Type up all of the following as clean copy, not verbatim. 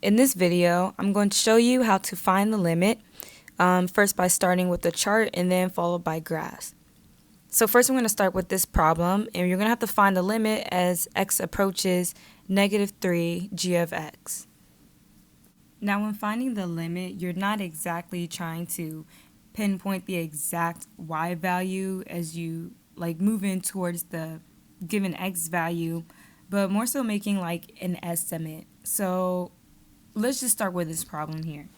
In this video, I'm going to show you how to find the limit, first by starting with the chart and then followed by graphs. So first I'm going to start with this problem, and you're going to have to find the limit as x approaches -3 g of x. Now when finding the limit, you're not exactly trying to pinpoint the exact y value as you move in towards the given x value, but more so making like an estimate. So let's just start with this problem here.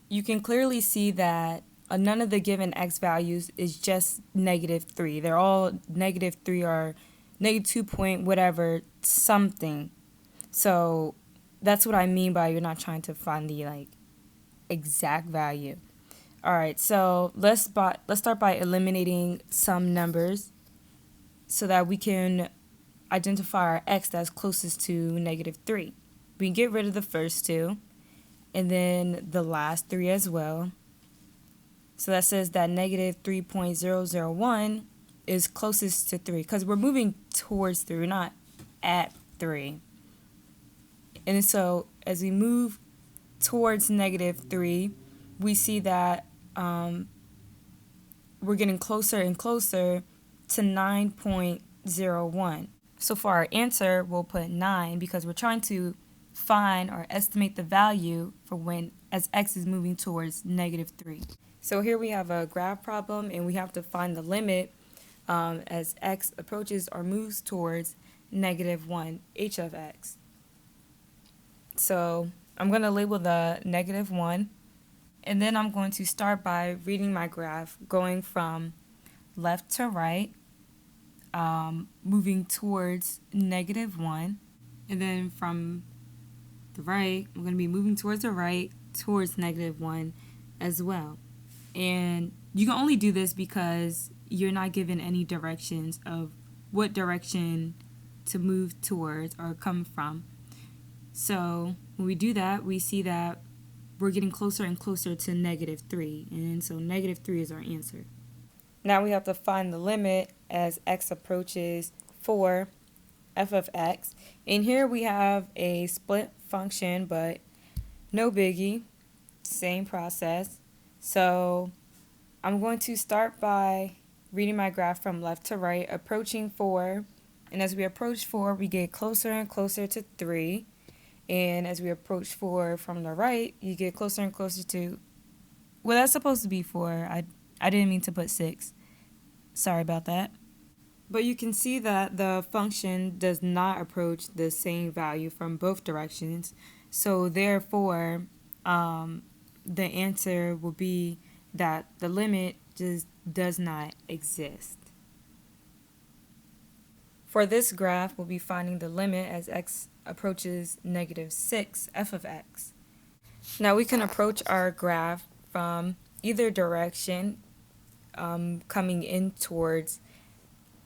You can clearly see that none of the given x values is just -3. They're all -3 or -2 point whatever something. So that's what I mean by you're not trying to find the exact value. All right, so let's start by eliminating some numbers so that we can identify our x that's closest to -3. We can get rid of the first two and then the last three as well. So that says that -3.001 is closest to 3 because we're moving towards 3, we're not at 3. And so as we move towards -3, we see that we're getting closer and closer to 9.01. So for our answer, we'll put 9 because we're trying to find or estimate the value for when as x is moving towards -3. So here we have a graph problem, and we have to find the limit as x approaches or moves towards -1 h of x. So I'm going to label the -1, and then I'm going to start by reading my graph going from left to right, moving towards -1, and then from the right, I'm going to be moving towards the right towards -1 as well. And you can only do this because you're not given any directions of what direction to move towards or come from. So when we do that, we see that we're getting closer and closer to -3, and so -3 is our answer. Now we have to find the limit as x approaches 4 f of x, and here we have a split function, but no biggie, same process. So I'm going to start by reading my graph from left to right, approaching 4, and as we approach 4, we get closer and closer to 3, and as we approach 4 from the right, you get closer and closer to, well, that's supposed to be 4. I didn't mean to put 6. Sorry about that. But you can see that the function does not approach the same value from both directions. So therefore, the answer will be that the limit just does not exist. For this graph, we'll be finding the limit as x approaches -6 f of x. Now we can approach our graph from either direction, coming in towards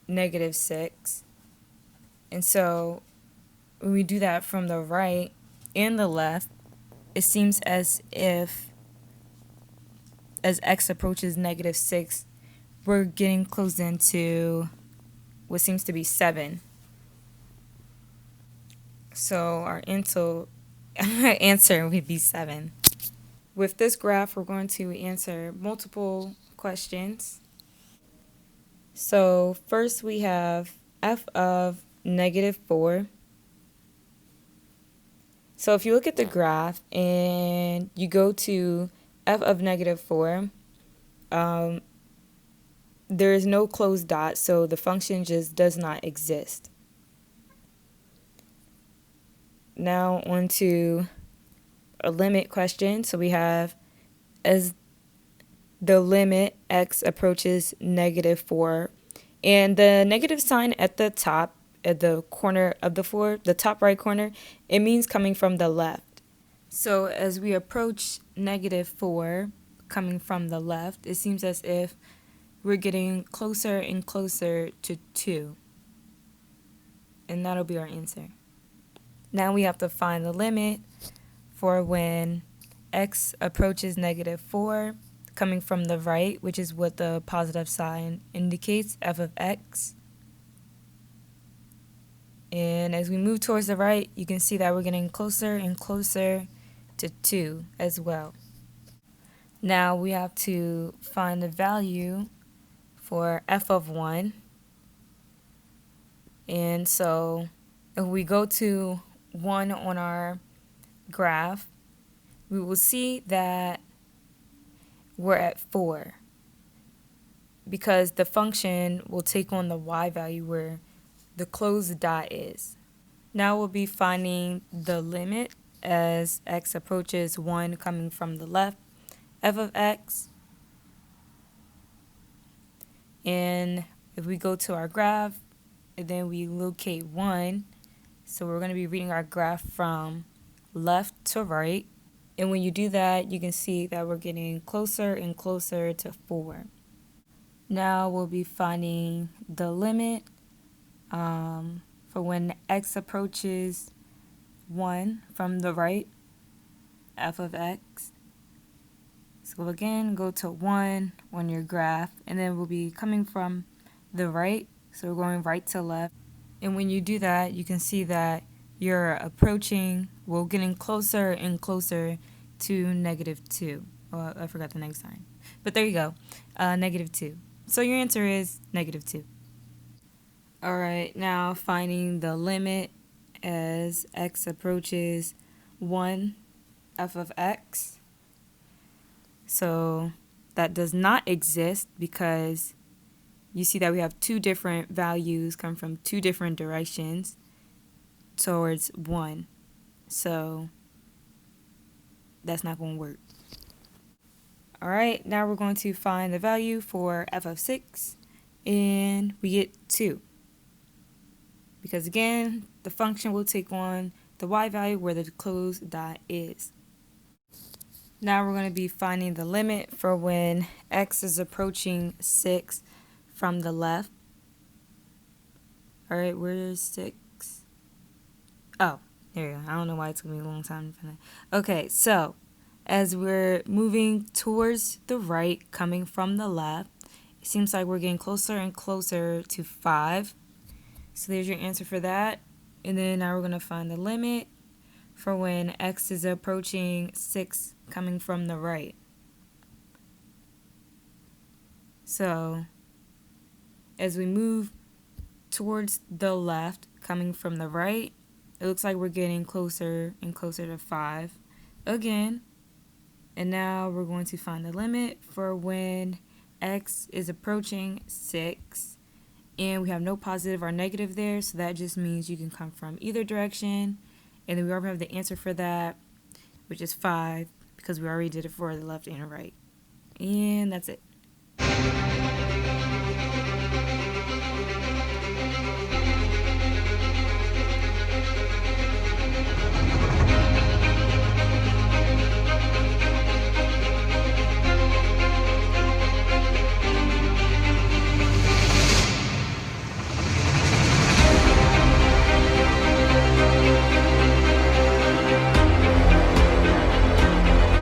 -6. And so when we do that from the right and the left, it seems as if as x approaches -6, we're getting close into what seems to be 7. So our answer would be 7. With this graph, we're going to answer multiple questions. So first we have f of -4. So if you look at the graph and you go to f of -4, there is no closed dot, so the function just does not exist. Now on to a limit question. So we have as the limit x approaches -4, and the negative sign at the top, at the corner of the 4, the top right corner, it means coming from the left. So as we approach -4 coming from the left, it seems as if we're getting closer and closer to 2, and that'll be our answer. Now we have to find the limit for when x approaches -4 coming from the right, which is what the positive sign indicates, f of x. And as we move towards the right, you can see that we're getting closer and closer to 2 as well. Now we have to find the value for f of 1. And so if we go to 1 on our graph, we will see that we're at 4 because the function will take on the y value where the closed dot is. Now we'll be finding the limit as x approaches 1 coming from the left, f of x. And if we go to our graph, and then we locate 1, so we're going to be reading our graph from left to right. And when you do that, you can see that we're getting closer and closer to 4. Now we'll be finding the limit for when x approaches 1 from the right, f of x. So again, go to 1 on your graph, and then we'll be coming from the right, so we're going right to left. And when you do that, you can see that you're approaching, well, getting closer and closer to -2. Oh, I forgot the next sign. But there you go, -2. So your answer is -2. All right, now finding the limit as x approaches 1, f of x. So that does not exist because you see that we have 2 different values come from 2 different directions towards 1. So that's not going to work. All right, now we're going to find the value for f of 6, and we get 2. Because again, the function will take on the y value where the closed dot is. Now we're going to be finding the limit for when x is approaching 6 from the left. All right, where's 6? Oh, there you go. I don't know why it took me a long time to find that. Okay, so as we're moving towards the right, coming from the left, it seems like we're getting closer and closer to 5. So there's your answer for that. And then now we're going to find the limit for when x is approaching 6 coming from the right. So as we move towards the left, coming from the right, it looks like we're getting closer and closer to 5 again. And now we're going to find the limit for when x is approaching 6. And we have no positive or negative there, so that just means you can come from either direction. And then we already have the answer for that, which is 5, because we already did it for the left and right. And that's it.